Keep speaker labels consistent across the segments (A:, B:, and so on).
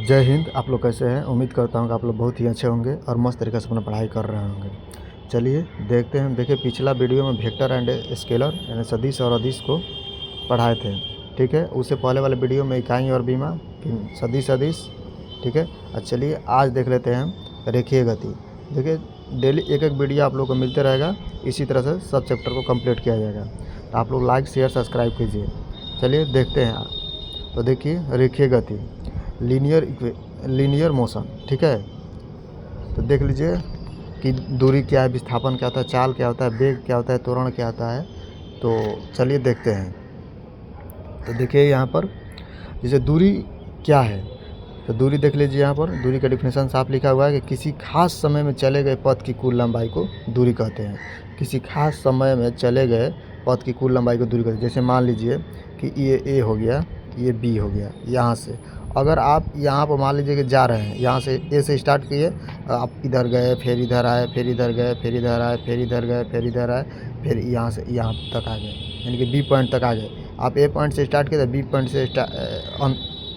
A: जय हिंद। आप लोग कैसे हैं? उम्मीद करता हूँ कि आप लोग बहुत ही अच्छे होंगे और मस्त तरीके से अपना पढ़ाई कर रहे होंगे। चलिए देखते हैं। देखिए पिछला वीडियो में वेक्टर एंड स्केलर यानी सदिश और अदिश को पढ़ाए थे, ठीक है। उससे पहले वाले वीडियो में इकाई और बीमा, फिर सदिश अदिश, ठीक है। और चलिए आज देख लेते हैं रेखीय गति। देखिए डेली एक एक वीडियो आप लोग को मिलते रहेगा, इसी तरह से सब चैप्टर को कंप्लीट किया जाएगा। तो आप लोग लाइक शेयर सब्सक्राइब कीजिए। चलिए देखते हैं। तो देखिए रेखीय गति, लीनियर मोशन, ठीक है। तो देख लीजिए कि दूरी क्या है, विस्थापन क्या होता है, चाल क्या होता है, वेग क्या होता है, त्वरण क्या होता है। तो चलिए देखते हैं। तो देखिए यहाँ पर जैसे दूरी क्या है, तो दूरी देख लीजिए। यहाँ पर दूरी का डिफिनेशन साफ लिखा हुआ है कि किसी खास समय में चले गए पथ की कुल लंबाई को दूरी कहते हैं। किसी खास समय में चले गए पथ की कुल लंबाई को दूरी कहते हैं। जैसे मान लीजिए कि ये ए हो गया, ये बी हो गया। यहाँ से अगर आप यहाँ पर मान लीजिए कि जा रहे हैं, यहाँ से ए से स्टार्ट किए, आप इधर गए, फिर इधर आए, फिर इधर गए, फिर इधर आए, फिर इधर गए, फिर इधर आए, फिर यहाँ से यहाँ तक आ गए, यानी कि बी पॉइंट तक आ गए। आप ए पॉइंट से स्टार्ट किए तो बी पॉइंट से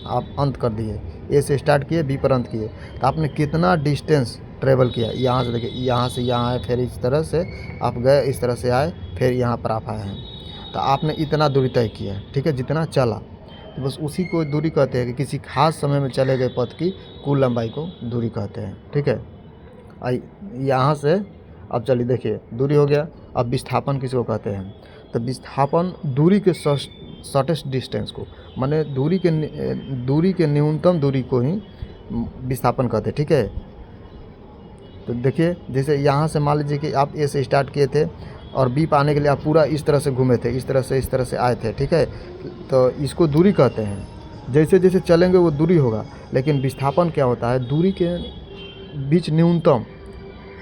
A: आप अंत कर दिए। ए से स्टार्ट किए, बी पर अंत किए, तो आपने कितना डिस्टेंस ट्रेवल किया। यहाँ से देखिए, यहाँ से यहाँ आए, फिर इस तरह से आप गए, इस तरह से आए, फिर यहाँ पर आप आए हैं, तो आपने इतना दूरी तय किया, ठीक है, जितना चला। तो बस उसी को दूरी कहते हैं कि किसी खास समय में चले गए पथ की कुल लंबाई को दूरी कहते हैं, ठीक है। यहाँ से अब चलिए देखिए दूरी हो गया। अब विस्थापन किसको कहते हैं? तो विस्थापन दूरी के शॉर्टेस्ट डिस्टेंस को, माने दूरी के न्यूनतम दूरी को ही विस्थापन कहते हैं, ठीक है। तो देखिए जैसे यहाँ से मान लीजिए कि आप ए से स्टार्ट किए थे और बी पे आने के लिए आप पूरा इस तरह से घूमे थे, इस तरह से आए थे, ठीक है। तो इसको दूरी कहते हैं। जैसे जैसे चलेंगे वो दूरी होगा। लेकिन विस्थापन क्या होता है? दूरी के बीच न्यूनतम,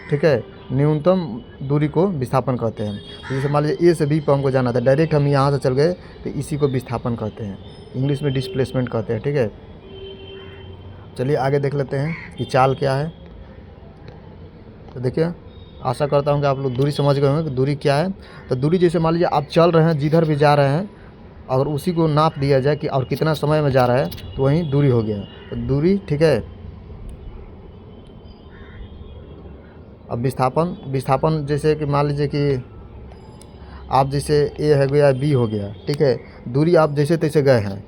A: ठीक है, न्यूनतम दूरी को विस्थापन कहते हैं। तो जैसे मान लीजिए ए से बी पर हमको जाना था, डायरेक्ट हम यहाँ से चल गए, तो इसी को विस्थापन कहते हैं। इंग्लिश में डिस्प्लेसमेंट कहते हैं, ठीक है। चलिए आगे देख लेते हैं कि चाल क्या है। तो देखिए आशा करता हूँ कि आप लोग दूरी समझ गए होंगे कि दूरी क्या है। तो दूरी जैसे मान लीजिए आप चल रहे हैं, जिधर भी जा रहे हैं, अगर उसी को नाप दिया जाए कि और कितना समय में जा रहा है, तो वही दूरी हो गया। तो दूरी, ठीक है। अब विस्थापन जैसे कि मान लीजिए कि आप जैसे ए हो गया, बी हो गया, ठीक है। दूरी आप जैसे तैसे गए हैं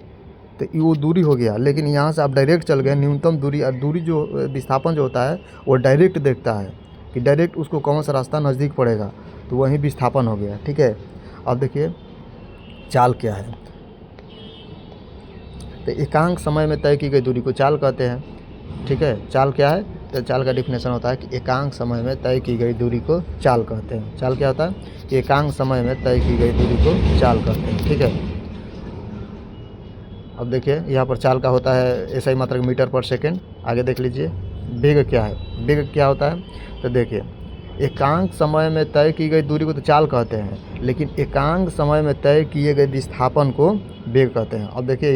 A: तो वो दूरी हो गया। लेकिन यहाँ से आप डायरेक्ट चल गए, न्यूनतम दूरी। और दूरी जो विस्थापन जो होता है वो डायरेक्ट देखता है कि डायरेक्ट उसको कौन सा रास्ता नज़दीक पड़ेगा, तो वहीं विस्थापन हो गया, ठीक है। अब देखिए चाल क्या है। तो एकांक समय में तय की गई दूरी को चाल कहते हैं, ठीक है। चाल क्या है? तो चाल का डिफिनेशन होता है कि एकांक समय में तय की गई दूरी को चाल कहते हैं। चाल क्या होता है? कि एकांक समय में तय की गई दूरी को चाल कहते हैं, ठीक है। अब देखिए यहाँ पर चाल का होता है SI मात्रक मीटर पर सेकेंड। आगे देख लीजिए वेग क्या है। वेग क्या होता है? तो देखिए एकांक समय में तय की गई दूरी को तो चाल कहते हैं, लेकिन एकांक समय में तय किए गए विस्थापन को वेग कहते हैं। अब देखिए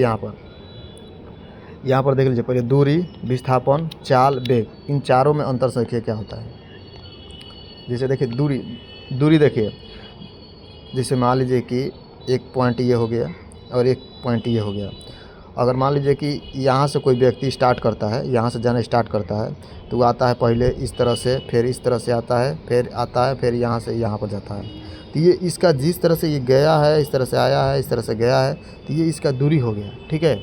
A: यहाँ पर देख लीजिए पहले दूरी, विस्थापन, चाल, वेग, इन चारों में अंतर से देखिए क्या होता है। जैसे देखिए दूरी देखिए, जैसे मान लीजिए कि एक पॉइंट ये हो गया और एक पॉइंट ये हो गया। अगर मान लीजिए कि यहाँ से कोई व्यक्ति स्टार्ट करता है, यहाँ से जाना स्टार्ट करता है, तो वो आता है पहले इस तरह से, फिर इस तरह से आता है, फिर यहाँ से यहाँ पर जाता है। तो ये इसका जिस तरह से ये गया है, इस तरह से आया है, इस तरह से गया है, तो ये इसका दूरी हो गया, ठीक है।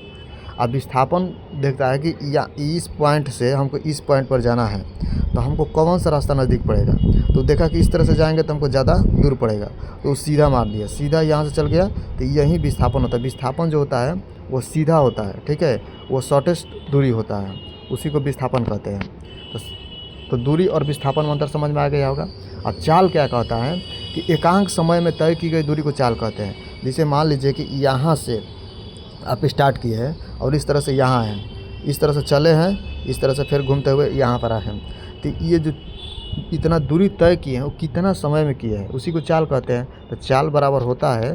A: अब विस्थापन देखता है कि या इस पॉइंट से हमको इस पॉइंट पर जाना है, तो हमको कौन सा रास्ता नज़दीक पड़ेगा। तो देखा कि इस तरह से जाएंगे तो हमको ज़्यादा दूर पड़ेगा, तो सीधा मार दिया, सीधा यहाँ से चल गया। तो यही विस्थापन होता है। विस्थापन जो होता है वो सीधा होता है, ठीक है, वो शॉर्टेस्ट दूरी होता है, उसी को विस्थापन कहते हैं। तो दूरी और विस्थापन में अंतर समझ में आ गया होगा। अब चाल क्या कहता है कि एकांक समय में तय की गई दूरी को चाल कहते हैं। जैसे मान लीजिए कि यहाँ से आप स्टार्ट किए हैं और इस तरह से यहाँ आए हैं, इस तरह से चले हैं, इस तरह से फिर घूमते हुए यहाँ पर आए हैं, तो ये जो इतना दूरी तय किए हैं वो कितना समय में किया है, उसी को चाल कहते हैं। तो चाल बराबर होता है,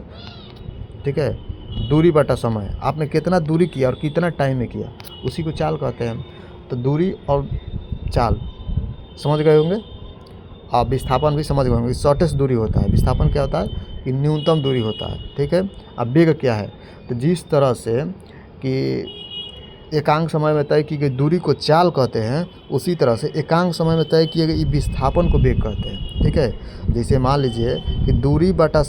A: ठीक है, दूरी बटा समय। आपने कितना दूरी किया और कितना टाइम में किया, उसी को चाल कहते हैं। तो दूरी और चाल समझ गए होंगे। आप विस्थापन भी समझ गए होंगे। शॉर्टेस्ट दूरी होता है। विस्थापन क्या होता है कि न्यूनतम दूरी होता है, ठीक है। अब वेग क्या है? तो जिस तरह से कि एकांक समय में तय की गई दूरी को चाल कहते हैं, उसी तरह से एकांक समय में तय किए गए विस्थापन को वेग कहते हैं। ठीक है, जैसे मान लीजिए कि दूरी बटा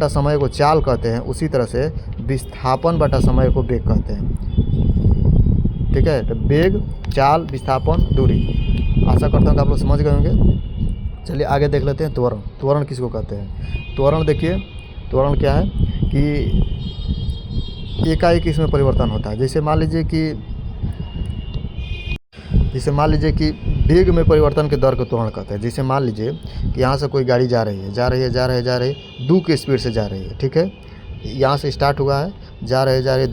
A: समय को चाल कहते हैं, उसी तरह से विस्थापन बटा समय को वेग कहते हैं। ठीक है, तो वेग, चाल, विस्थापन, दूरी। आशा करता हूँ कि आप लोग समझ गए होंगे। चलिए आगे देख लेते हैं त्वरण। त्वरण किसको कहते हैं? त्वरण देखिए, त्वरण क्या है कि एकाएक इसमें परिवर्तन होता है। जैसे मान लीजिए कि वेग में परिवर्तन के दर को त्वरण कहते हैं। जैसे मान लीजिए कि यहाँ से कोई गाड़ी जा रही है 2 के स्पीड से जा रही है। ठीक है, यहाँ से स्टार्ट हुआ है, जा रहे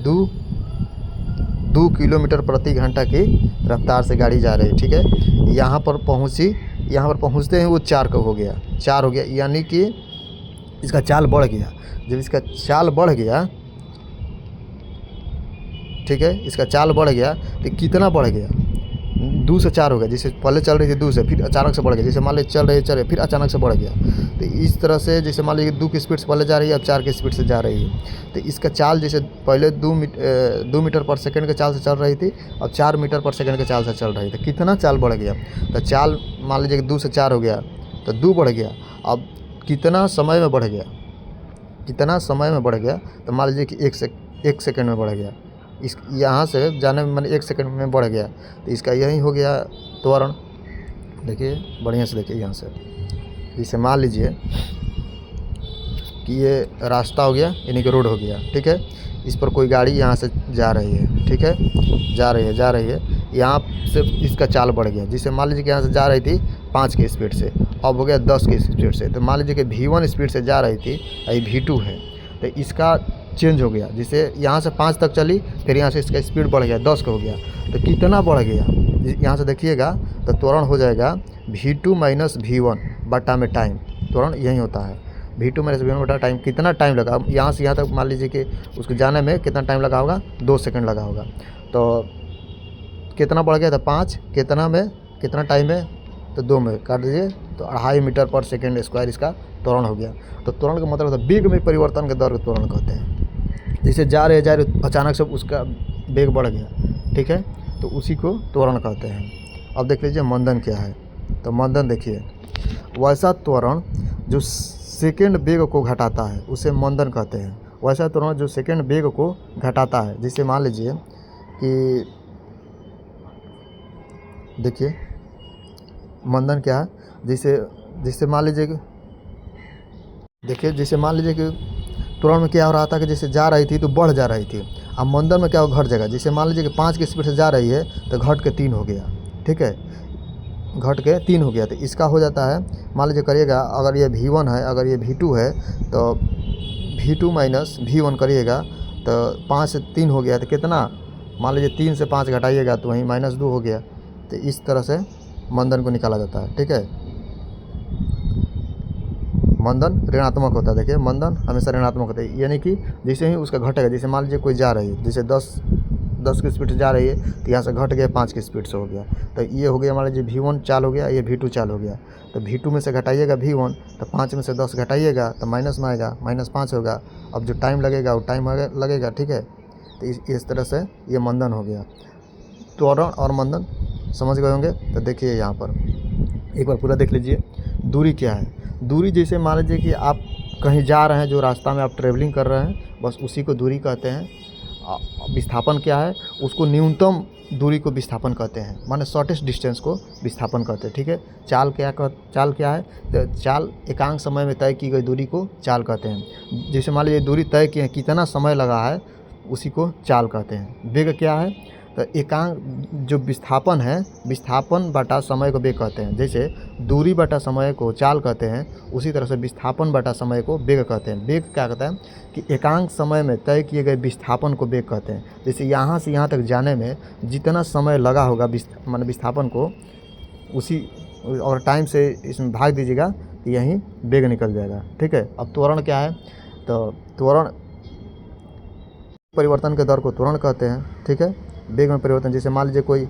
A: 2 किलोमीटर प्रति घंटा की रफ्तार से गाड़ी जा रही है। ठीक है, यहाँ पर पहुँचते हैं वो 4 का हो गया, यानी कि इसका चाल बढ़ गया। जब इसका चाल बढ़ गया, ठीक है, इसका चाल बढ़ गया तो कितना बढ़ गया? 2 से 4 हो गया। जैसे पहले चल रही थी 2 से, फिर अचानक से बढ़ गया। जैसे मान लीजिए चल रहे फिर अचानक से बढ़ गया। तो इस तरह से जैसे मान लीजिए 2 की स्पीड से पहले जा रही है, अब 4 की स्पीड से जा रही है। तो इसका चाल जैसे पहले 2 मीटर पर सेकंड के चाल से चल रही थी, अब 4 मीटर पर सेकंड के चाल से चल रही थी। कितना चाल बढ़ गया? तो चाल मान लीजिए कि 2 से 4 हो गया तो 2 बढ़ गया। अब कितना समय में बढ़ गया? तो मान लीजिए कि 1 सेकंड में बढ़ गया। इस यहाँ से जाने में मैंने 1 सेकंड में बढ़ गया, तो इसका यही हो गया त्वरण। देखिए बढ़िया से देखिए यहाँ से, जैसे मान लीजिए कि ये रास्ता हो गया, यानी कि रोड हो गया। ठीक है, इस पर कोई गाड़ी यहाँ से जा रही है। ठीक है, जा रही है, यहाँ से इसका चाल बढ़ गया। जैसे मान लीजिए कि यहाँ से जा रही थी 5 की स्पीड से, अब हो गया 10 की स्पीड से। तो मान लीजिए कि V1 स्पीड से जा रही थी, अभी V2 है, तो इसका चेंज हो गया। जैसे यहाँ से 5 तक चली, फिर यहाँ से इसका स्पीड बढ़ गया, 10 का हो गया। तो कितना बढ़ गया? यहाँ से देखिएगा तो त्वरण हो जाएगा V2 माइनस V1 बटा में टाइम। त्वरण यही होता है, V2 माइनस V1 बटा टाइम। कितना टाइम लगा? यहाँ से यहाँ तक मान लीजिए कि उसको जाने में कितना टाइम लगा होगा? 2 सेकंड लगा होगा। तो कितना बढ़ गया था? 5। कितना टाइम है? तो 2 में काट दीजिए, तो 2.5 मीटर पर सेकेंड स्क्वायर इसका त्वरण हो गया। तो त्वरण का मतलब होता है वेग में परिवर्तन के दर को त्वरण कहते हैं। जैसे जा रहे अचानक से उसका वेग बढ़ गया। ठीक है, तो उसी को त्वरण कहते हैं। अब देख लीजिए मंदन क्या है। तो मंदन देखिए, वैसा त्वरण जो सेकेंड वेग को घटाता है उसे मंदन कहते हैं। वैसा त्वरण जो सेकेंड वेग को घटाता है। जैसे मान लीजिए कि देखिए मंदन क्या है, जैसे मान लीजिए कि देखिए, जैसे मान लीजिए कि त्वरण में क्या हो रहा था कि जैसे जा रही थी तो बढ़ जा रही थी। अब मंदन में क्या हो? घट जाएगा। जैसे मान लीजिए कि 5 की स्पीड से जा रही है तो घट के 3 हो गया। ठीक है, घट के 3 हो गया। तो इसका हो जाता है, मान लीजिए करिएगा, अगर ये V1 है, अगर ये V2 है, तो V2 माइनस V1 करिएगा तो 5 से 3 हो गया। तो कितना? मान लीजिए 3 से 5 घटाइएगा तो वहीं -2 हो गया। तो इस तरह से मंदन को निकाला जाता है। ठीक है, मंदन ऋणात्मक होता है। देखिए मंदन हमेशा ऋणात्मक होता है, यानी कि जैसे ही उसका घटेगा, जैसे मान लीजिए कोई जा रही है, जैसे 10 की स्पीड से जा रही है, तो यहाँ से घट गया 5 की स्पीड से हो गया। तो ये हो गया मान लीजिए V1 चाल हो गया, ये V2 चाल हो गया। तो V2 में से घटाइएगा V1, तो 5 में से 10 घटाइएगा तो माइनस में आएगा, -5 होगा। अब जो टाइम लगेगा वो टाइम लगेगा। ठीक है, तो इस तरह से ये मंदन हो गया। त्वरण और मंदन समझ गए होंगे। तो देखिए यहाँ पर एक बार पूरा देख लीजिए। दूरी क्या है? दूरी जैसे मान लीजिए कि आप कहीं जा रहे हैं, जो रास्ता में आप ट्रेवलिंग कर रहे हैं, बस उसी को दूरी कहते हैं। विस्थापन क्या है? उसको न्यूनतम दूरी को विस्थापन कहते हैं, माने शॉर्टेस्ट डिस्टेंस को विस्थापन कहते हैं। ठीक है, चाल क्या है? तो चाल एकांक समय में तय की गई दूरी को चाल कहते हैं। जैसे मान लीजिए दूरी तय किए, कितना समय लगा है, उसी को चाल कहते हैं। वेग क्या है? तो एकांक जो विस्थापन है, विस्थापन बटा समय को वेग कहते हैं। जैसे दूरी बटा समय को चाल कहते हैं, उसी तरह से विस्थापन बटा समय को वेग कहते हैं। वेग क्या कहता है कि एकांक समय में तय किए गए विस्थापन को वेग कहते हैं। जैसे यहाँ से यहाँ तक जाने में जितना समय लगा होगा माने विस्थापन को, उसी और टाइम से इसमें भाग दीजिएगा तो यहीं वेग निकल जाएगा। ठीक है, अब त्वरण क्या है? तो त्वरण परिवर्तन के दर को त्वरण कहते हैं। ठीक है, वेग में परिवर्तन। जैसे मान लीजिए कोई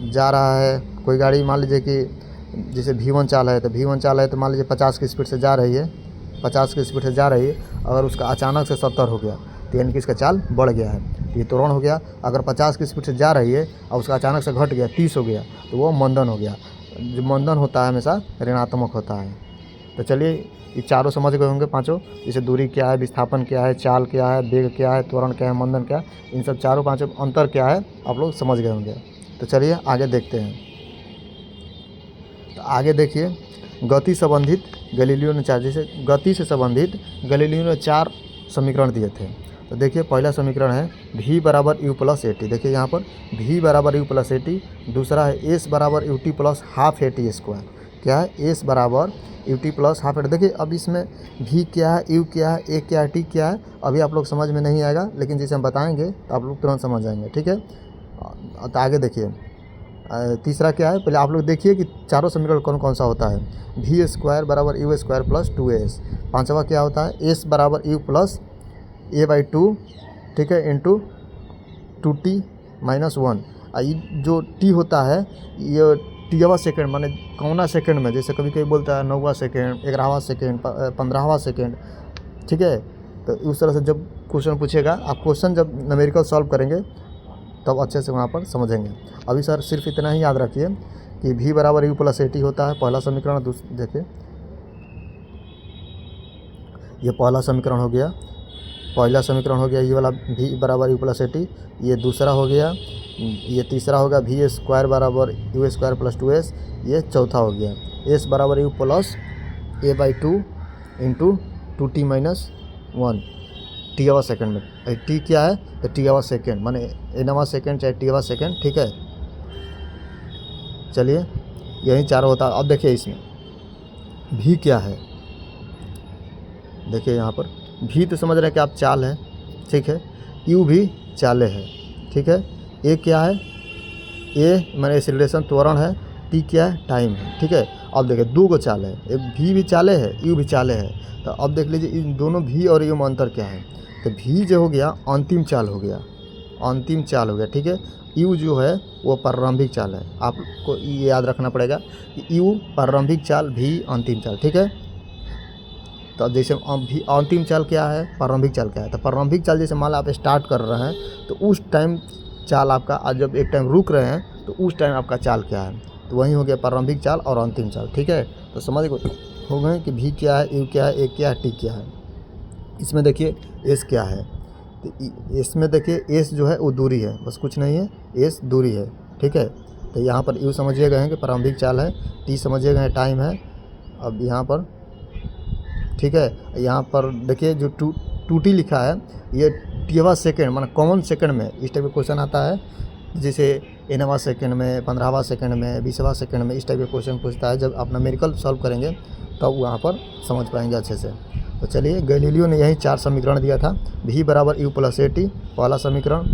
A: जा रहा है, कोई गाड़ी मान लीजिए कि जैसे V1 चाल है, तो V1 चाल है तो मान लीजिए 50 की स्पीड से जा रही है, 50 की स्पीड से जा रही है, अगर उसका अचानक से 70 हो गया तो यानी कि इसका चाल बढ़ गया है। ये त्वरण हो गया। अगर 50 की स्पीड से जा रही है और उसका अचानक से घट गया 30 हो गया तो वो मंदन हो गया। जो मंदन होता है हमेशा ऋणात्मक होता है। तो चलिए ये चारों समझ गए होंगे पांचों, जैसे दूरी क्या है, विस्थापन क्या है, चाल क्या है, वेग क्या है, त्वरण क्या है, मंदन क्या है, इन सब चारों पांचों अंतर क्या है आप लोग समझ गए होंगे। तो चलिए आगे देखते हैं। तो आगे देखिए, गति संबंधित गैलीलियो ने जैसे गति से संबंधित गैलीलियो ने 4 समीकरण दिए थे। तो देखिए पहला समीकरण है v बराबर यू प्लस ए टी। देखिए यहाँ पर v बराबर यू प्लस ए टी। दूसरा है s बराबर U T plus half A T square. क्या है? s बराबर U T plus half A T. देखिए अब इसमें v क्या है, u क्या है, a क्या है, t क्या है, अभी आप लोग समझ में नहीं आएगा, लेकिन जैसे हम बताएंगे तो आप लोग तुरंत समझ जाएंगे। ठीक है, तो आगे देखिए तीसरा क्या है, पहले आप लोग देखिए कि चारों समीकरण कौन कौन सा होता है। वी स्क्वायर बराबर यू स्क्वायर प्लस 2as। पांचवा क्या होता है, एस बराबर यू प्लस ए बाई 2, ठीक है, इंटू 2t माइनस 1। ये जो t होता है ये टीवा सेकेंड माने कौना सेकेंड में, जैसे कभी कभी बोलता है 9वां सेकेंड, 11वां सेकेंड, 15वां सेकेंड। ठीक है, तो उस तरह से जब क्वेश्चन पूछेगा, आप क्वेश्चन जब न्यूमेरिकल सॉल्व करेंगे तब अच्छे से वहाँ पर समझेंगे। अभी सर सिर्फ इतना ही याद रखिए कि v बराबर यू प्लस ए टी होता है पहला समीकरण। देखिए ये पहला समीकरण हो गया, पहला समीकरण हो गया ये वाला v बराबर यू प्लस ए टी। ये दूसरा हो गया, ये तीसरा होगा v स्क्वायर बराबर यू स्क्वायर प्लस 2s। ये चौथा हो गया s बराबर U plus A by 2 into 2t minus 1 टीवा सेकेंड में। टी क्या है, तो टीवा सेकेंड माने एनवा सेकेंड चाहे टीवा सेकेंड। ठीक है, चलिए यही चारों होता है। अब देखिए इसमें भी क्या है, देखिए यहाँ पर भी तो समझ रहे हैं कि आप चाल है, ठीक है, यू भी चाले है, ठीक है, ए क्या है, ए माने एक्सीलरेशन त्वरण है, टी क्या है, टाइम है। ठीक है, अब देखिए 2 को चाल है, एक भी चाले है, यू भी चाले है। तो अब देख लीजिए इन दोनों भी और यू में अंतर क्या है। तो भी जो हो गया अंतिम चाल हो गया, अंतिम चाल हो गया। ठीक है, यू जो है वो प्रारंभिक चाल है। आपको ये याद रखना पड़ेगा कि यू प्रारंभिक चाल, भी अंतिम चाल। ठीक है, तो अब जैसे भी अंतिम चाल क्या है, प्रारंभिक चाल क्या है, तो प्रारंभिक चाल जैसे मान लो आप स्टार्ट कर रहे हैं तो उस टाइम चाल आपका, आज जब एक टाइम रुक रहे हैं तो उस टाइम आपका चाल क्या है, तो वही हो गया प्रारंभिक चाल और अंतिम चाल। ठीक है, तो समझ हो गए कि भी क्या है, यू क्या है, ए क्या है, टी क्या है। इसमें देखिए एस क्या है, तो इसमें देखिए एस जो है वो दूरी है, बस कुछ नहीं है, एस दूरी है। ठीक है, तो यहाँ पर यू समझिए गए हैं कि प्रारंभिक चाल है, टी समझिए गए टाइम है। अब यहाँ पर ठीक है, यहाँ पर देखिए जो 2t लिखा है ये टीवा सेकेंड माना कॉमन सेकेंड में इस टाइप का क्वेश्चन आता है, जैसे एनवा सेकेंड में, 15वां सेकेंड में, 20वां सेकेंड में, इस टाइप का क्वेश्चन पूछता है। जब आप न्यूमेरिकल सॉल्व करेंगे तब वहाँ पर समझ पाएंगे अच्छे से। तो चलिए गैलीलियो ने यही 4 समीकरण दिया था। v बराबर यू प्लस ए टी पहला समीकरण,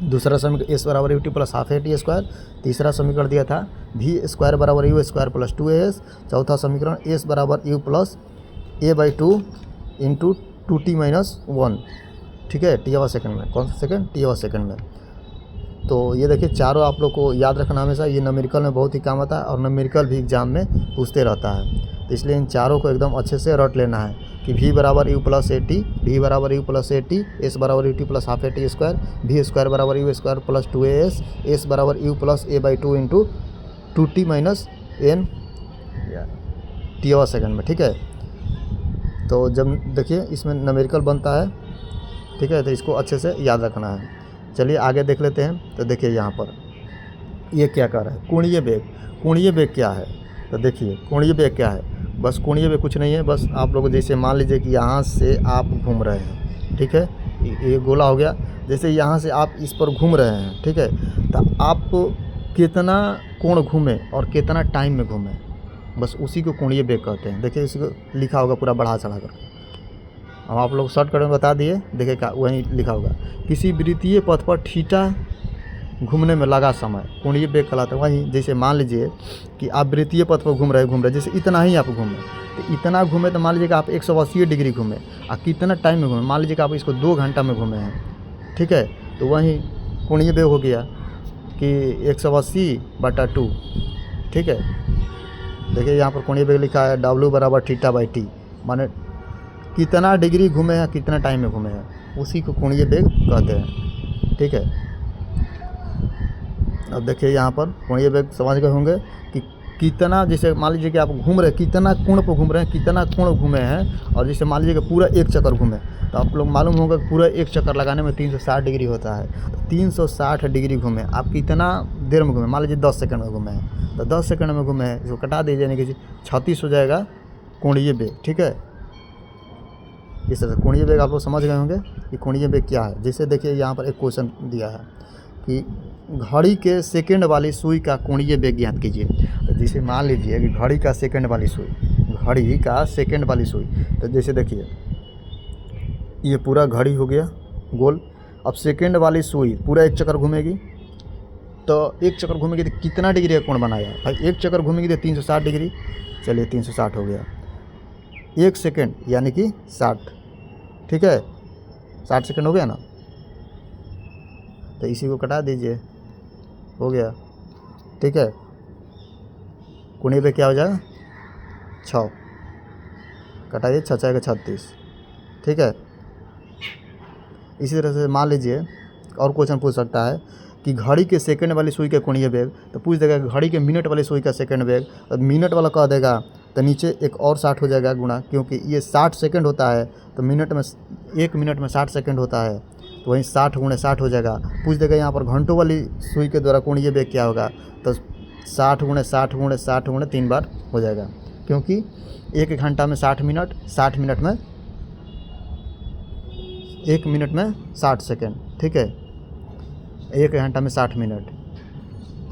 A: दूसरा समीकरण s बराबर U T plus half A T square, तीसरा समीकरण दिया था v स्क्वायर बराबर यू स्क्वायर प्लस 2as, चौथा समीकरण s बराबर U plus A by 2 into 2t minus 1। ठीक है, टीवा सेकेंड में, कौन सा सेकेंड, टीवा सेकेंड में। तो ये देखिए चारों आप लोग को याद रखना हमेशा, ये न्यूमेरिकल में बहुत ही काम आता है और न्यूमेरिकल भी एग्जाम में पूछते रहता है। तो इसलिए इन चारों को एकदम अच्छे से रट लेना है कि v बराबर U plus A T, V बराबर U plus A T, S बराबर U T plus half A T square, V square बराबर U square plus 2as, S बराबर U plus A by 2 into 2t minus n टीवा second में। ठीक है, तो जब देखिए इसमें न्यूमेरिकल बनता है, ठीक है, तो इसको अच्छे से याद रखना है। चलिए आगे देख लेते हैं। तो देखिए यहाँ पर ये क्या कर रहा है, कोणीय वेग। कोणीय वेग क्या है, तो देखिए कोणीय वेग क्या है, बस कोणीय वेग कुछ नहीं है, बस आप लोग जैसे मान लीजिए कि यहाँ से आप घूम रहे हैं, ठीक है, ये गोला हो गया, जैसे यहाँ से आप इस पर घूम रहे हैं, ठीक है, तो आप कितना कोण घूमे और कितना टाइम में घूमे, बस उसी को कोणीय वेग कहते हैं। देखिए इसी को लिखा होगा पूरा बढ़ा चढ़ा कर, अब आप लोग शॉर्टकट में बता दिए, देखिए का वहीं लिखा होगा, किसी वृत्तीय पथ पर थीटा घूमने में लगा समय कोणीय वेग कहलाता है। वहीं जैसे मान लीजिए कि आप वृत्तीय पथ पर घूम रहे, जैसे इतना ही आप घूमें, तो इतना घूमे तो मान लीजिए कि आप 180 डिग्री घूमे, और कितना टाइम में घूमे, मान लीजिए कि आप इसको 2 घंटा में घूमे हैं, ठीक है, तो वहीं कोणीय वेग हो गया कि 180/2। ठीक है, देखिए यहाँ पर कोणीय वेग लिखा है W बराबर थीटा बाई टी, माने कितना डिग्री घूमे हैं, कितना टाइम में घूमे हैं, उसी को कोणीय वेग कहते हैं। ठीक है। अब देखिए यहाँ पर कोणीय वेग समझ गए होंगे कि कितना, जैसे मान लीजिए कि आप घूम रहे हैं, कितना कोण पर घूम रहे हैं, कितना कोण घूमे हैं, और जैसे मान लीजिए कि पूरा एक चक्कर घूमे, तो आप लोग मालूम होगा कि पूरा एक चक्कर लगाने में 360 डिग्री होता है। तो 360 डिग्री घूमे, आप कितना देर में घूमे, मान लीजिए 10 सेकंड में घूमे हैं, तो 10 सेकंड में घूमे हैं, इसको कटा दीजिए, यानी कि 36 हो जाएगा कोणीय वेग। ठीक है, इस तरह से कोणीय वेग आप लोग समझ गए होंगे कि कोणीय वेग क्या है। जैसे देखिए यहाँ पर एक क्वेश्चन दिया है कि घड़ी के सेकंड वाली सुई का कोणीय वेग ज्ञात कीजिए। तो जैसे मान लीजिए कि घड़ी का सेकंड वाली सुई, घड़ी का सेकंड वाली सुई, तो जैसे देखिए ये पूरा घड़ी हो गया गोल। अब सेकंड वाली सुई पूरा एक चक्कर घूमेगी, तो एक चक्कर घूमेगी तो कितना डिग्री का कोण बनाएगा भाई, एक चक्कर घूमेगी तो 360 डिग्री। चलिए 360 हो गया, एक सेकंड यानी कि 60, ठीक है, 60 सेकंड हो गया ना, तो इसी को कटा दीजिए, हो गया। ठीक है, कोणीय वेग क्या हो जाएगा 6, कटाइए 6 6 36। ठीक है, इसी तरह से मान लीजिए और क्वेश्चन पूछ सकता है कि घड़ी के सेकंड वाली सुई का कोणीय वेग, तो पूछ देगा कि घड़ी के मिनट वाली सुई का सेकंड वेग, और मिनट वाला कह देगा तो नीचे एक और 60 हो जाएगा गुणा, क्योंकि ये 60 सेकंड होता है, तो मिनट में 1 मिनट में 60 सेकंड होता है, तो वहीं 60 × 60 हो जाएगा। पूछ देगा यहाँ पर घंटों वाली सुई के द्वारा कोणीय वेग क्या होगा, तो 60 × 60 × 60 × 3 बार हो जाएगा, क्योंकि 1 घंटा में 60 मिनट, 60 मिनट में 1 मिनट में 60 सेकंड। ठीक है, 1 घंटा में 60 मिनट,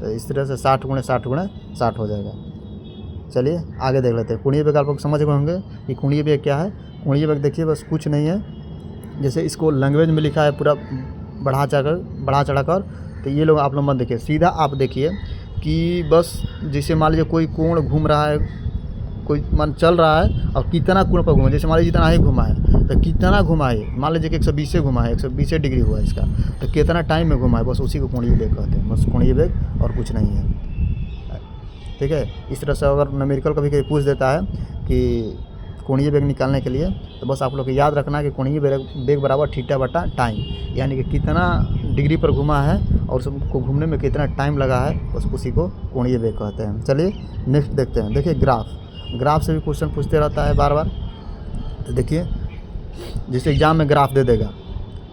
A: तो इस तरह से 60 × 60 × 60 हो जाएगा। चलिए आगे देख लेते हैं। कोणीय वेग आप लोग समझ गए होंगे कि कोणीय वेग क्या है। कोणीय वेग देखिए बस कुछ नहीं है, जैसे इसको लैंग्वेज में लिखा है पूरा बढ़ा चढ़ा कर, तो ये लोग आप लोग मत देखिए, सीधा आप देखिए कि बस जैसे मान लीजिए कोई कोण घूम रहा है, कोई मान चल रहा है और कितना कोण पर घूमा, जैसे मान लीजिए जितना ही घुमा है तो कितना घुमा है, मान लीजिए कि 120 से घुमा है, 120 डिग्री हुआ है इसका, तो कितना टाइम में घुमा है, बस उसी को कोणीय वेग कहते हैं, बस कोणीय वेग और कुछ नहीं है। ठीक है, इस तरह से अगर न्यूमेरिकल कभी कभी पूछ देता है कि कोणीय वेग निकालने के लिए, तो बस आप लोग को याद रखना है कि कोणीय वेग बराबर थीटा बटा टाइम, यानी कि कितना डिग्री पर घुमा है और उसको घूमने में कितना टाइम लगा है, बस उसी को कोणीय वेग कहते हैं। चलिए नेक्स्ट देखते हैं। देखिए ग्राफ से भी क्वेश्चन पूछते रहता है बार बार। तो देखिए जैसे एग्जाम में ग्राफ दे देगा,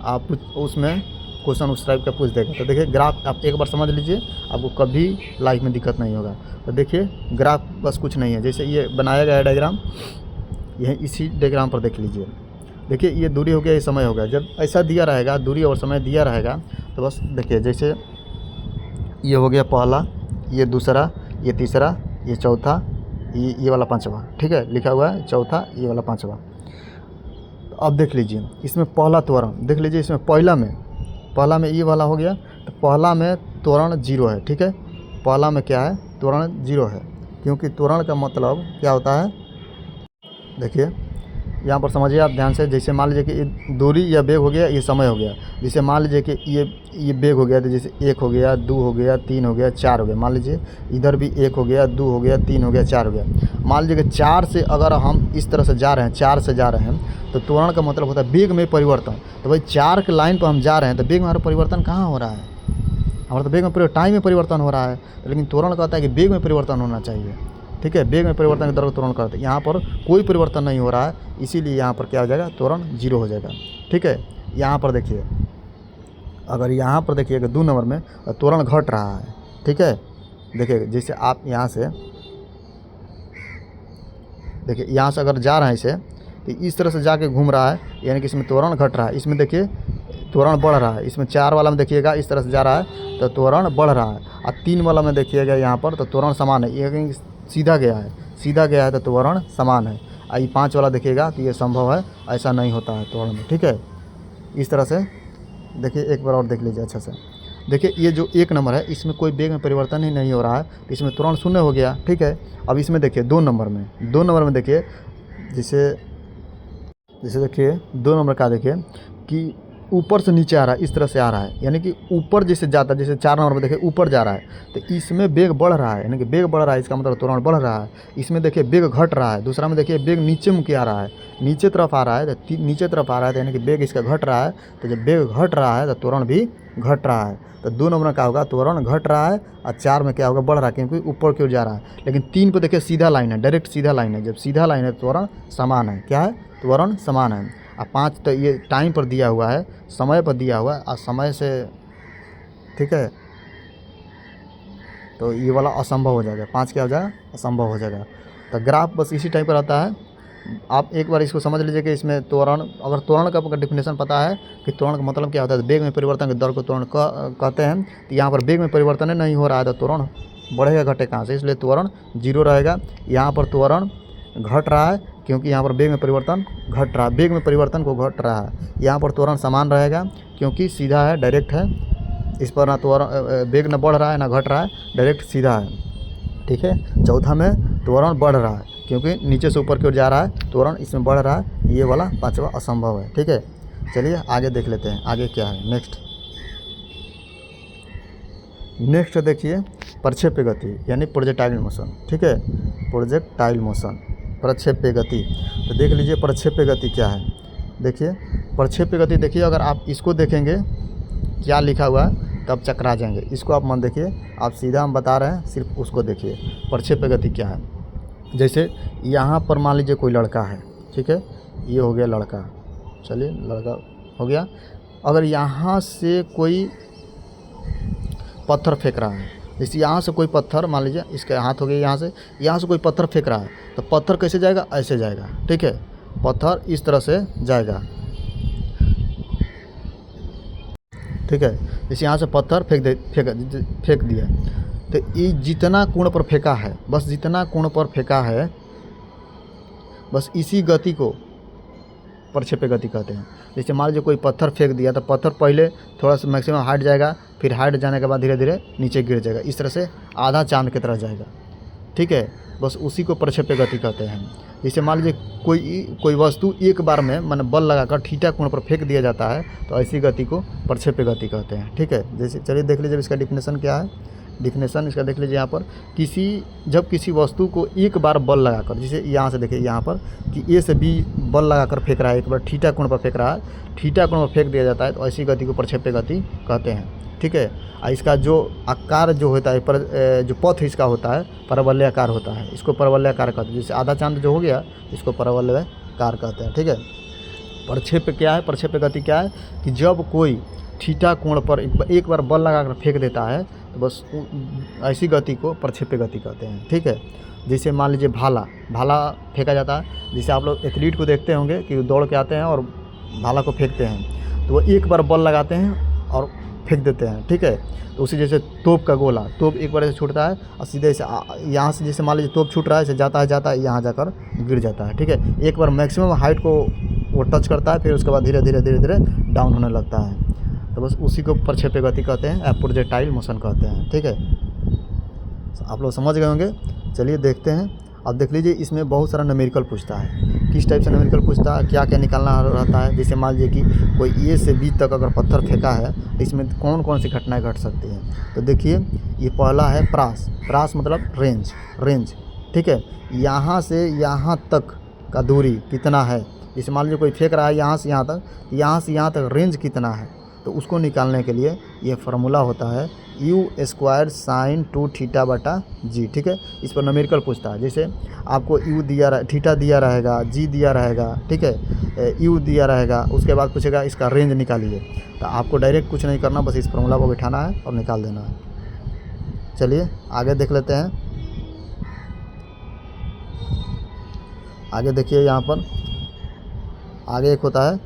A: आप उसमें क्वेश्चन उस टाइप का पूछ देगा, तो देखिए ग्राफ आप एक बार समझ लीजिए, आपको कभी लाइफ में दिक्कत नहीं होगा। तो देखिए ग्राफ बस कुछ नहीं है, जैसे ये बनाया गया है डायग्राम, यह इसी डायग्राम पर देख लीजिए। देखिए ये दूरी हो गया, ये समय हो गया। जब ऐसा दिया रहेगा, दूरी और समय दिया रहेगा, तो बस देखिए जैसे ये हो गया पहला, ये दूसरा, ये तीसरा, ये चौथा, ये वाला पांचवा। ठीक है, लिखा हुआ है चौथा, ये वाला पांचवा। अब देख लीजिए इसमें पहला त्वरण, देख लीजिए इसमें पहला में ये वाला हो गया, तो पहला में त्वरण 0 है। ठीक है, पहला में क्या है, त्वरण 0 है, क्योंकि त्वरण का मतलब क्या होता है, देखिए यहाँ पर समझिए आप ध्यान से। जैसे मान लीजिए कि ये दूरी या वेग हो गया, ये समय हो गया। जैसे मान लीजिए कि ये वेग हो गया, तो जैसे 1 हो गया, 2 हो गया, 3 हो गया, 4 हो गया। मान लीजिए इधर भी 1 हो गया, 2 हो गया, 3 हो गया, 4 हो गया। मान लीजिए कि 4 से अगर हम इस तरह से जा रहे हैं, 4 से जा रहे हैं, तो त्वरण का मतलब होता है वेग में परिवर्तन। तो भाई 4 के लाइन पर हम जा रहे हैं, तो वेग में हमारा परिवर्तन कहाँ हो रहा है, हमारा तो वेग में टाइम में परिवर्तन हो रहा है, लेकिन त्वरण कहता है कि वेग में परिवर्तन होना चाहिए। ठीक है, वेग में परिवर्तन के दर को त्वरण कहते हैं। यहाँ पर कोई परिवर्तन नहीं हो रहा है, इसीलिए यहाँ पर क्या हो जाएगा, त्वरण 0 हो जाएगा। ठीक है, यहाँ पर देखिए, अगर यहाँ पर देखिएगा 2 नंबर में त्वरण घट रहा है। ठीक है, देखिए जैसे आप यहाँ से देखिए, यहाँ से अगर जा रहे हैं इसे, तो इस तरह से जाके घूम रहा है, यानी कि इसमें त्वरण घट रहा है। इसमें देखिए त्वरण बढ़ रहा है, इसमें 4 वाला में देखिएगा इस तरह से जा रहा है तो त्वरण बढ़ रहा है, और 3 वाला में देखिएगा यहाँ पर तो त्वरण समान है। ये कहीं सीधा गया है तो त्वरण समान है। और 5 वाला देखिएगा तो ये संभव है, ऐसा नहीं होता है त्वरण में। ठीक है, इस तरह से देखिए एक बार और देख लीजिए अच्छा से। देखिए ये जो 1 नंबर है, इसमें कोई वेग में परिवर्तन ही नहीं हो रहा है, तो इसमें त्वरण 0 हो गया। ठीक है, अब इसमें देखिए 2 नंबर में देखिए, जैसे देखिए 2 नंबर का देखिए कि ऊपर से नीचे आ रहा है, इस तरह से आ रहा है, यानी कि ऊपर जैसे जाता है, जैसे 4 नंबर में देखिए ऊपर जा रहा है, तो इसमें वेग बढ़ रहा है, यानी कि वेग बढ़ रहा है, इसका मतलब त्वरण बढ़ रहा है। इसमें देखिए वेग घट रहा है, दूसरा में देखिए वेग नीचे मुखी आ रहा है, नीचे तरफ आ रहा है, तो नीचे तरफ आ रहा है, तो यानी कि वेग इसका घट रहा है। तो जब वेग घट रहा है तो त्वरण भी घट रहा है। तो 2 नंबर में क्या होगा, त्वरण घट रहा है, और 4 में क्या होगा, बढ़ रहा है, क्योंकि ऊपर की ओर जा रहा है। लेकिन 3 पे देखिए सीधा लाइन है, डायरेक्ट सीधा लाइन है। जब सीधा लाइन है त्वरण समान है, क्या है, त्वरण समान है। और 5 तो ये टाइम पर दिया हुआ है, समय पर दिया हुआ है, और समय से, ठीक है, तो ये वाला असंभव हो जाएगा, 5 क्या हो जाएगा, असंभव हो जाएगा। तो ग्राफ बस इसी टाइप का रहता है। आप एक बार इसको समझ लीजिए कि इसमें त्वरण, अगर त्वरण का आपका डेफिनेशन पता है कि त्वरण का मतलब क्या होता है, वेग में परिवर्तन के दर को त्वरण कहते हैं। तो यहाँ पर वेग में परिवर्तन नहीं हो रहा है, तो त्वरण बढ़ेगा घटे कहाँ से, इसलिए त्वरण 0 रहेगा। यहाँ पर त्वरण घट रहा है, क्योंकि यहाँ पर वेग में परिवर्तन घट रहा है, वेग में परिवर्तन को घट रहा है। यहाँ पर त्वरण समान रहेगा, क्योंकि सीधा है, डायरेक्ट है, इस पर ना त्वरण वेग न बढ़ रहा है ना घट रहा है, डायरेक्ट सीधा है, ठीक है। चौथा में त्वरण बढ़ रहा है, क्योंकि नीचे से ऊपर की ओर जा रहा है, त्वरण इसमें बढ़ रहा है, ये वाला 5वां असंभव है, ठीक है। चलिए आगे देख लेते हैं, आगे क्या है नेक्स्ट देखिए, प्रक्षेप्य गति यानी प्रोजेक्टाइल मोशन, ठीक है, प्रोजेक्टाइल मोशन, प्रक्षेप्य गति। तो देख लीजिए प्रक्षेप्य गति क्या है। देखिए प्रक्षेप्य गति, देखिए अगर आप इसको देखेंगे क्या लिखा हुआ है तब चकरा जाएंगे, इसको आप मन देखिए, आप सीधा हम बता रहे हैं, सिर्फ उसको देखिए प्रक्षेप्य गति क्या है। जैसे यहाँ पर मान लीजिए कोई लड़का है, ठीक है, ये हो गया लड़का, चलिए लड़का हो गया। अगर यहाँ से कोई पत्थर फेंक रहा है, जैसे यहाँ से कोई पत्थर, मान लीजिए इसके हाथ हो गया, यहाँ से कोई पत्थर फेंक रहा है, तो पत्थर कैसे जाएगा, ऐसे जाएगा, ठीक है, पत्थर इस तरह से जाएगा, ठीक है। जैसे यहाँ से पत्थर फेंक दिया, तो ये जितना कोण पर फेंका है, बस जितना कोण पर फेंका है, बस इसी गति को प्रक्षेप्य गति कहते हैं। जैसे मान लीजिए कोई पत्थर फेंक दिया, तो पत्थर पहले थोड़ा सा मैक्सिमम हाइट जाएगा, फिर हाइट जाने के बाद धीरे धीरे नीचे गिर जाएगा, इस तरह से आधा चांद की तरह जाएगा, ठीक है, बस उसी को प्रक्षेप्य गति कहते हैं। जैसे मान लीजिए कोई वस्तु एक बार में माने बल लगाकर थीटा कोण पर फेंक दिया जाता है, तो ऐसी गति को प्रक्षेप्य गति कहते हैं, ठीक है। जैसे चलिए देख लीजिए इसका डिफिनेशन क्या है, डिफिनेशन इसका देख लीजिए यहाँ पर, जब किसी वस्तु को एक बार बल लगाकर, जैसे यहाँ से देखिए यहाँ पर कि ए से बी बल लगाकर फेंक रहा है, एक बार थीटा कोण पर फेंक रहा है, थीटा कोण पर फेंक दिया जाता है, तो ऐसी गति को प्रक्षेप्य गति कहते हैं, ठीक है। इसका जो आकार जो होता है, जो पथ इसका होता है परवलयाकार होता है, इसको परवलयाकार कहते हैं। जैसे आधा चांद जो हो गया, इसको परवलयाकार कहते हैं, ठीक है। प्रक्षेप्य क्या है, प्रक्षेप्य गति क्या है कि जब कोई थीटा कोण पर एक बार बल लगाकर फेंक देता है, तो बस ऐसी गति को प्रक्षेप्य गति कहते हैं, ठीक है। जैसे मान लीजिए भाला फेंका जाता है, जैसे आप लोग एथलीट को देखते होंगे कि दौड़ के आते हैं और भाला को फेंकते हैं, तो वो एक बार बल लगाते हैं और फेंक देते हैं, ठीक है। तो उसी जैसे तोप का गोला, तोप एक बार ऐसे छूटता है और सीधे से यहाँ से, जैसे मान लीजिए तोप छूट रहा है, ऐसे जाता है यहाँ जाकर गिर जाता है, ठीक है। एक बार मैक्सिमम हाइट को वो टच करता है, फिर उसके बाद धीरे धीरे डाउन होने लगता है, तो बस उसी को प्रक्षेप्य गति कहते हैं, प्रोजेक्टाइल मोशन कहते हैं, ठीक है। आप लोग समझ गए होंगे। चलिए देखते हैं, अब देख लीजिए इसमें बहुत सारा न्यूमेरिकल पूछता है, किस टाइप से न्यूमेरिकल पूछता है, क्या क्या निकालना रहता है। जैसे मान लीजिए कि कोई ए से बी तक अगर पत्थर फेंका है, तो इसमें कौन कौन सी घटनाएं घट सकती हैं। तो देखिए ये पहला है प्रास मतलब रेंज, ठीक है। यहाँ से यहाँ तक का दूरी कितना है, जैसे मान लीजिए कोई फेंक रहा है यहाँ से यहाँ तक रेंज कितना है, तो उसको निकालने के लिए ये फार्मूला होता है u² sin 2θ/g, ठीक है। इस पर न्यूमेरिकल पूछता है, जैसे आपको u दिया थीटा दिया रहेगा, g दिया रहेगा, ठीक है, u दिया रहेगा, उसके बाद पूछेगा इसका रेंज निकालिए। तो आपको डायरेक्ट कुछ नहीं करना, बस इस फार्मूला को बिठाना है और निकाल देना है। चलिए आगे देख लेते हैं। आगे देखिए यहाँ पर आगे एक होता है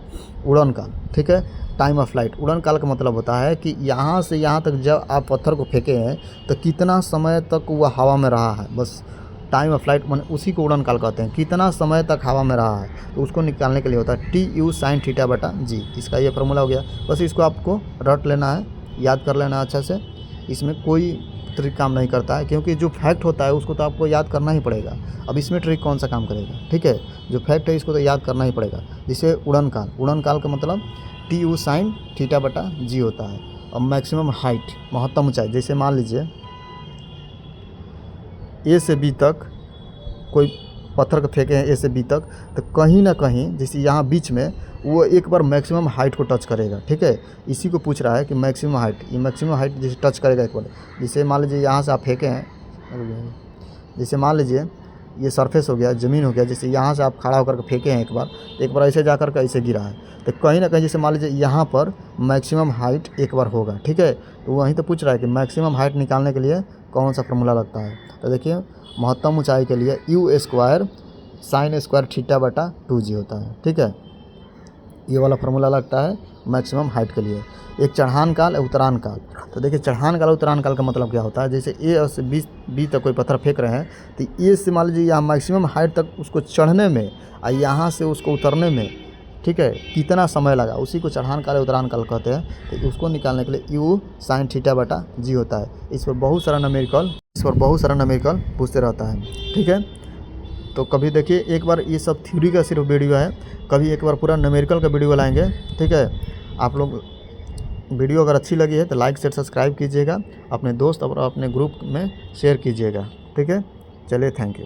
A: उड़न काल, ठीक है, टाइम ऑफ फ्लाइट। उड़न काल का मतलब होता है कि यहाँ से यहाँ तक जब आप पत्थर को फेंके हैं, तो कितना समय तक वह हवा में रहा है, बस टाइम ऑफ फ्लाइट माने उसी को उड़न काल कहते हैं, कितना समय तक हवा में रहा है, तो उसको निकालने के लिए होता है tu sin θ/g। इसका ये फार्मूला हो गया, बस इसको आपको रट लेना है, याद कर लेना है अच्छा से, इसमें कोई ट्रिक काम नहीं करता है, क्योंकि जो फैक्ट होता है उसको तो आपको याद करना ही पड़ेगा। अब इसमें ट्रिक कौन सा काम करेगा, ठीक है, जो फैक्ट है इसको तो याद करना ही पड़ेगा। जैसे उड़न काल का मतलब tu sin θ/g होता है। अब मैक्सिमम हाइट महत्तम ऊंचाई, जैसे मान लीजिए ए से बी तक कोई पत्थर को फेंके हैं ए से बी तक, तो कहीं ना कहीं जैसे यहाँ बीच में वो एक बार मैक्सिमम हाइट को टच करेगा। ठीक है, इसी को पूछ रहा है कि मैक्सिमम हाइट, ये मैक्सिमम हाइट जैसे टच करेगा एक बार, जैसे मान लीजिए यहाँ से आप फेंके हैं, जैसे मान लीजिए ये सरफेस हो गया, ज़मीन हो गया, जैसे यहाँ से आप खड़ा होकर के फेंके हैं एक बार ऐसे जा कर के ऐसे गिरा है, तो कहीं ना कहीं जैसे मान लीजिए यहाँ पर मैक्सिमम हाइट एक बार होगा। ठीक है, तो वहीं तो पूछ रहा है कि मैक्सिमम हाइट निकालने के लिए कौन सा फार्मूला लगता है। तो देखिए महत्तम ऊंचाई के लिए u² sin² θ/2g होता है। ठीक है, ये वाला फार्मूला लगता है मैक्सिमम हाइट के लिए। एक चढ़ान काल, उतरान काल। तो देखिए चढ़ान काल, उतरान काल का मतलब क्या होता है, जैसे ए से बी तक कोई पत्थर फेंक रहे हैं, तो ए से मान लीजिए यहाँ मैक्सिमम हाइट तक उसको चढ़ने में और यहाँ से उसको उतरने में, ठीक है, कितना समय लगा, उसी को चढ़ान काल, उतरान काल कहते हैं। तो उसको निकालने के लिए u sin θ/g होता है। इस पर बहुत सारा न्यूमेरिकल पूछते रहता है। ठीक है, तो कभी देखिए एक बार ये सब थ्योरी का सिर्फ वीडियो है, कभी एक बार पूरा न्यूमेरिकल का वीडियो लाएंगे। ठीक है, आप लोग वीडियो अगर अच्छी लगी है तो लाइक शेयर सब्सक्राइब कीजिएगा, अपने दोस्त और अपने ग्रुप में शेयर कीजिएगा। ठीक है, चलिए, थैंक यू।